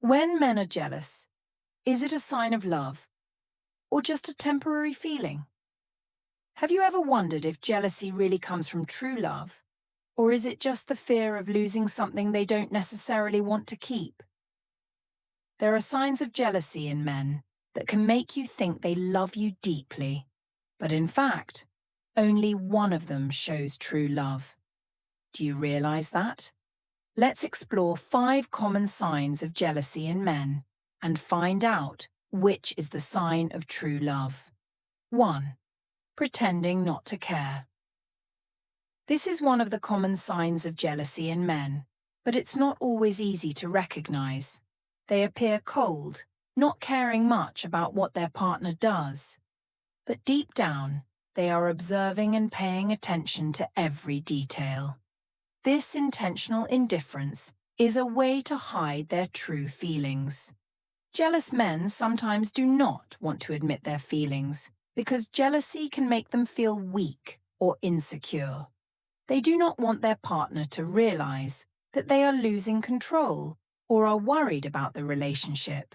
When men are jealous, is it a sign of love or just a temporary feeling? Have you ever wondered if jealousy really comes from true love, or is it just the fear of losing something they don't necessarily want to keep? There are signs of jealousy in men that can make you think they love you deeply, but in fact, only one of them shows true love. Do you realize that? Let's explore 5 common signs of jealousy in men and find out which is the sign of true love. 1. Pretending not to care. This is one of the common signs of jealousy in men, but it's not always easy to recognize. They appear cold, not caring much about what their partner does. But deep down, they are observing and paying attention to every detail. This intentional indifference is a way to hide their true feelings. Jealous men sometimes do not want to admit their feelings because jealousy can make them feel weak or insecure. They do not want their partner to realize that they are losing control or are worried about the relationship.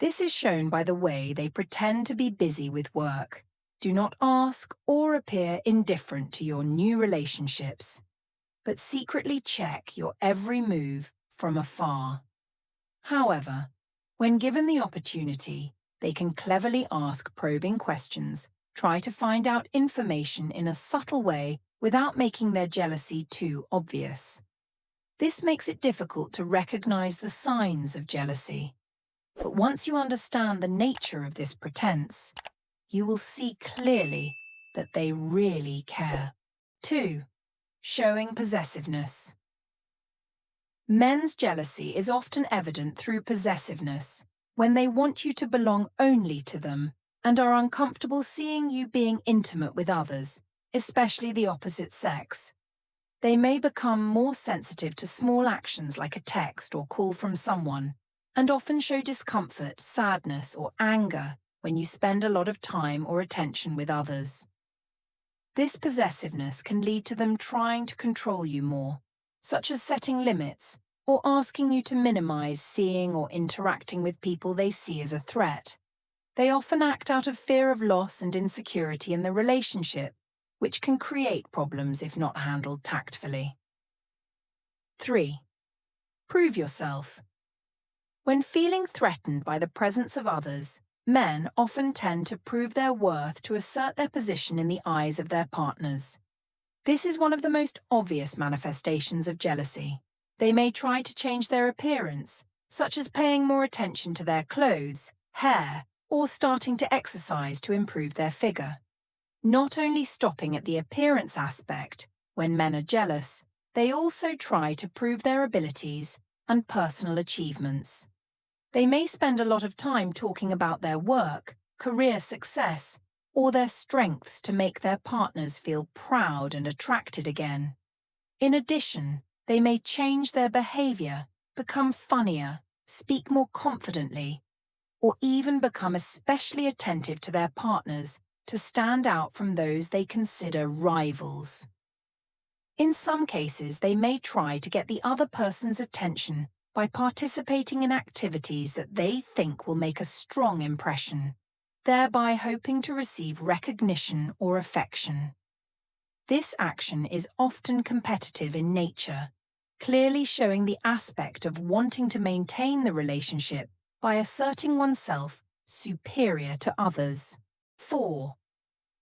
This is shown by the way they pretend to be busy with work, do not ask or appear indifferent to your new relationships, but secretly check your every move from afar. However, when given the opportunity, they can cleverly ask probing questions, try to find out information in a subtle way without making their jealousy too obvious. This makes it difficult to recognize the signs of jealousy. But once you understand the nature of this pretense, you will see clearly that they really care. 2. Showing possessiveness. Men's jealousy is often evident through possessiveness, when they want you to belong only to them and are uncomfortable seeing you being intimate with others, especially the opposite sex. They may become more sensitive to small actions like a text or call from someone, and often show discomfort, sadness, or anger when you spend a lot of time or attention with others. This possessiveness can lead to them trying to control you more, such as setting limits or asking you to minimize seeing or interacting with people they see as a threat. They often act out of fear of loss and insecurity in the relationship, which can create problems if not handled tactfully. 3. Prove yourself. When feeling threatened by the presence of others, men often tend to prove their worth to assert their position in the eyes of their partners. This is one of the most obvious manifestations of jealousy. They may try to change their appearance, such as paying more attention to their clothes, hair, or starting to exercise to improve their figure. Not only stopping at the appearance aspect, when men are jealous, they also try to prove their abilities and personal achievements. They may spend a lot of time talking about their work, career success, or their strengths to make their partners feel proud and attracted again. In addition, they may change their behavior, become funnier, speak more confidently, or even become especially attentive to their partners to stand out from those they consider rivals. In some cases, they may try to get the other person's attention by participating in activities that they think will make a strong impression, thereby hoping to receive recognition or affection. This action is often competitive in nature, clearly showing the aspect of wanting to maintain the relationship by asserting oneself superior to others. 4.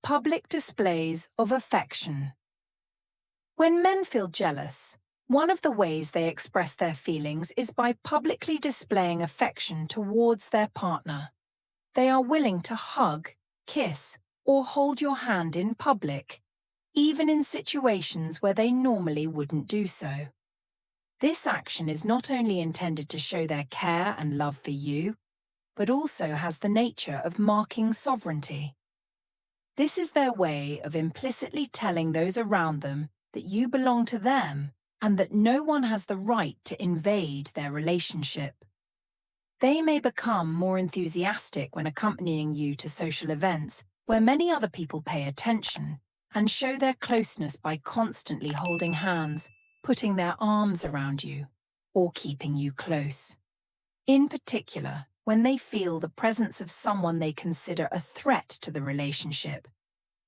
Public displays of affection. When men feel jealous, one of the ways they express their feelings is by publicly displaying affection towards their partner. They are willing to hug, kiss, or hold your hand in public, even in situations where they normally wouldn't do so. This action is not only intended to show their care and love for you, but also has the nature of marking sovereignty. This is their way of implicitly telling those around them that you belong to them and that no one has the right to invade their relationship. They may become more enthusiastic when accompanying you to social events where many other people pay attention and show their closeness by constantly holding hands, putting their arms around you, or keeping you close. In particular, when they feel the presence of someone they consider a threat to the relationship,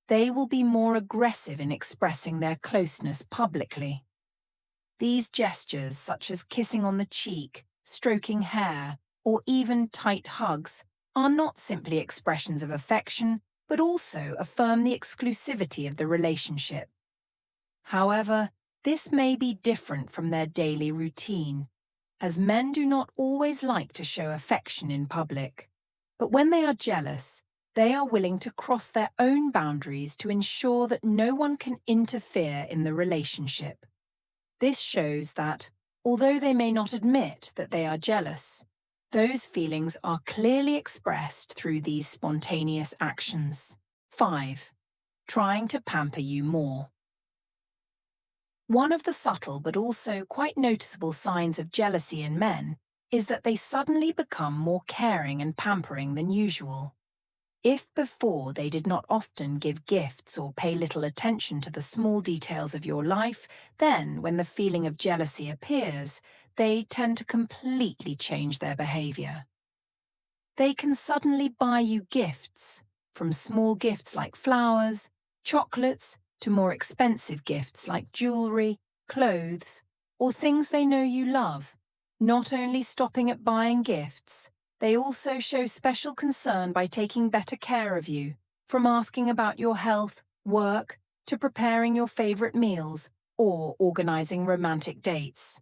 they will be more aggressive in expressing their closeness publicly. These gestures, such as kissing on the cheek, stroking hair, or even tight hugs, are not simply expressions of affection, but also affirm the exclusivity of the relationship. However, this may be different from their daily routine, as men do not always like to show affection in public. But when they are jealous, they are willing to cross their own boundaries to ensure that no one can interfere in the relationship. This shows that, although they may not admit that they are jealous, those feelings are clearly expressed through these spontaneous actions. 5. Trying to pamper you more. One of the subtle but also quite noticeable signs of jealousy in men is that they suddenly become more caring and pampering than usual. If before they did not often give gifts or pay little attention to the small details of your life, then when the feeling of jealousy appears, they tend to completely change their behavior. They can suddenly buy you gifts, from small gifts like flowers, chocolates, to more expensive gifts like jewelry, clothes, or things they know you love. Not only stopping at buying gifts, they also show special concern by taking better care of you, from asking about your health, work, to preparing your favorite meals, or organizing romantic dates.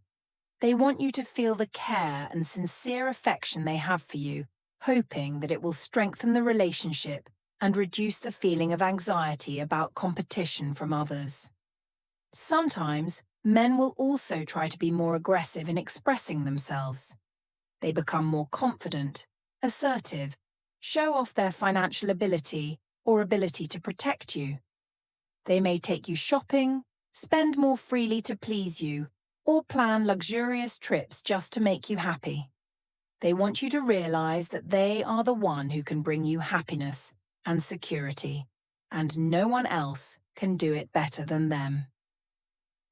They want you to feel the care and sincere affection they have for you, hoping that it will strengthen the relationship and reduce the feeling of anxiety about competition from others. Sometimes, men will also try to be more aggressive in expressing themselves. They become more confident, assertive, show off their financial ability or ability to protect you. They may take you shopping, spend more freely to please you, or plan luxurious trips just to make you happy. They want you to realize that they are the one who can bring you happiness and security, and no one else can do it better than them.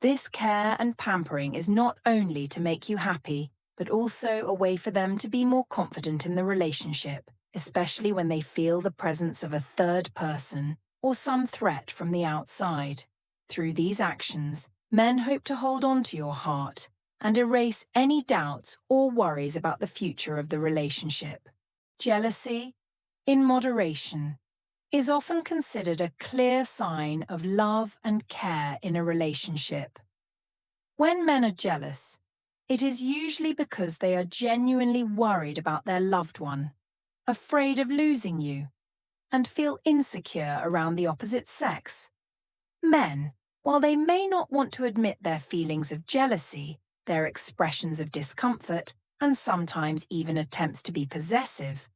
This care and pampering is not only to make you happy, but also a way for them to be more confident in the relationship, especially when they feel the presence of a third person or some threat from the outside. Through these actions, men hope to hold on to your heart and erase any doubts or worries about the future of the relationship. Jealousy, in moderation, is often considered a clear sign of love and care in a relationship. When men are jealous, it is usually because they are genuinely worried about their loved one, afraid of losing you, and feel insecure around the opposite sex. Men, while they may not want to admit their feelings of jealousy, their expressions of discomfort, and sometimes even attempts to be possessive,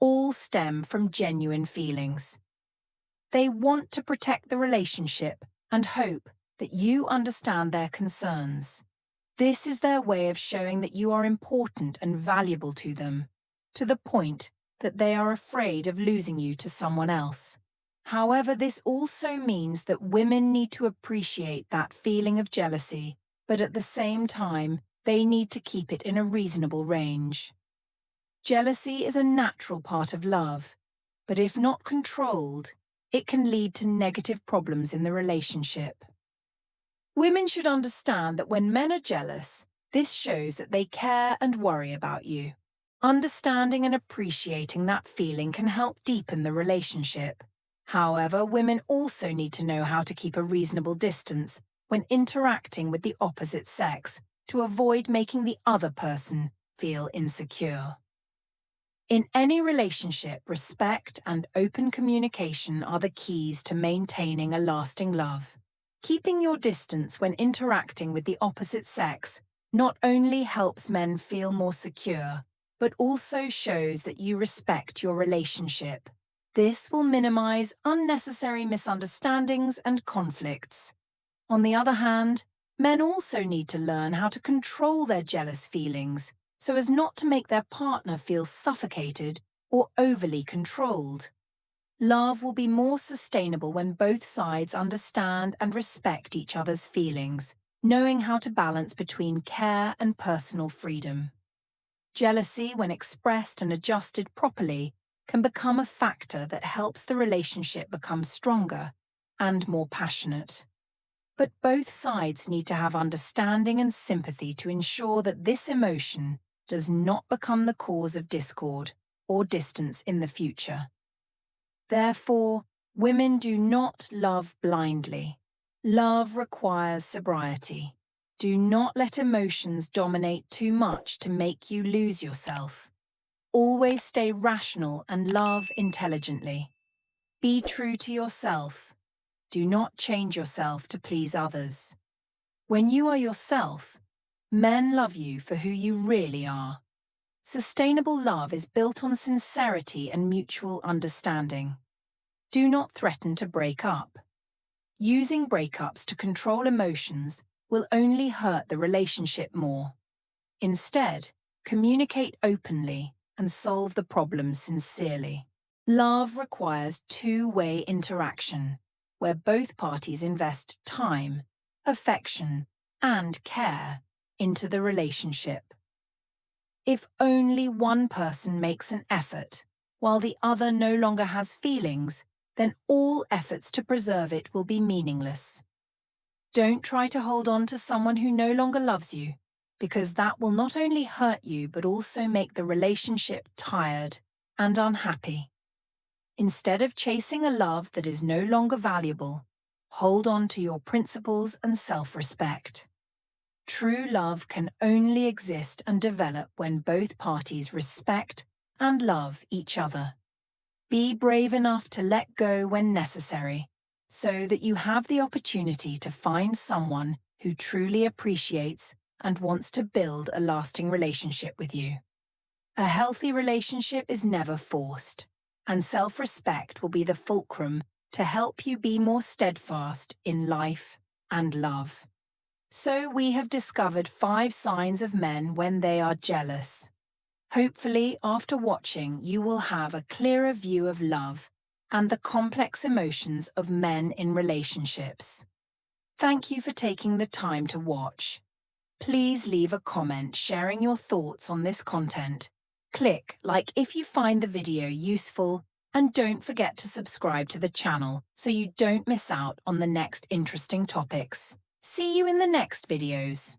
all stem from genuine feelings. They want to protect the relationship and hope that you understand their concerns. This is their way of showing that you are important and valuable to them, to the point that they are afraid of losing you to someone else. However, this also means that women need to appreciate that feeling of jealousy, but at the same time, they need to keep it in a reasonable range. Jealousy is a natural part of love, but if not controlled, it can lead to negative problems in the relationship. Women should understand that when men are jealous, this shows that they care and worry about you. Understanding and appreciating that feeling can help deepen the relationship. However, women also need to know how to keep a reasonable distance when interacting with the opposite sex to avoid making the other person feel insecure. In any relationship, respect and open communication are the keys to maintaining a lasting love. Keeping your distance when interacting with the opposite sex not only helps men feel more secure, but also shows that you respect your relationship. This will minimize unnecessary misunderstandings and conflicts. On the other hand, men also need to learn how to control their jealous feelings so as not to make their partner feel suffocated or overly controlled. Love will be more sustainable when both sides understand and respect each other's feelings, knowing how to balance between care and personal freedom. Jealousy, when expressed and adjusted properly, can become a factor that helps the relationship become stronger and more passionate. But both sides need to have understanding and sympathy to ensure that this emotion does not become the cause of discord or distance in the future. Therefore, women do not love blindly. Love requires sobriety. Do not let emotions dominate too much to make you lose yourself. Always stay rational and love intelligently. Be true to yourself. Do not change yourself to please others. When you are yourself, men love you for who you really are. Sustainable love is built on sincerity and mutual understanding. Do not threaten to break up. Using breakups to control emotions will only hurt the relationship more. Instead, communicate openly and solve the problem sincerely. Love requires two-way interaction, where both parties invest time, affection, and care into the relationship. If only one person makes an effort, while the other no longer has feelings, then all efforts to preserve it will be meaningless. Don't try to hold on to someone who no longer loves you, because that will not only hurt you but also make the relationship tired and unhappy. Instead of chasing a love that is no longer valuable, hold on to your principles and self-respect. True love can only exist and develop when both parties respect and love each other. Be brave enough to let go when necessary, so that you have the opportunity to find someone who truly appreciates and wants to build a lasting relationship with you. A healthy relationship is never forced, and self-respect will be the fulcrum to help you be more steadfast in life and love. So we have discovered 5 signs of men when they are jealous. Hopefully, after watching, you will have a clearer view of love and the complex emotions of men in relationships. Thank you for taking the time to watch. Please leave a comment sharing your thoughts on this content. Click like if you find the video useful, and don't forget to subscribe to the channel so you don't miss out on the next interesting topics. See you in the next videos.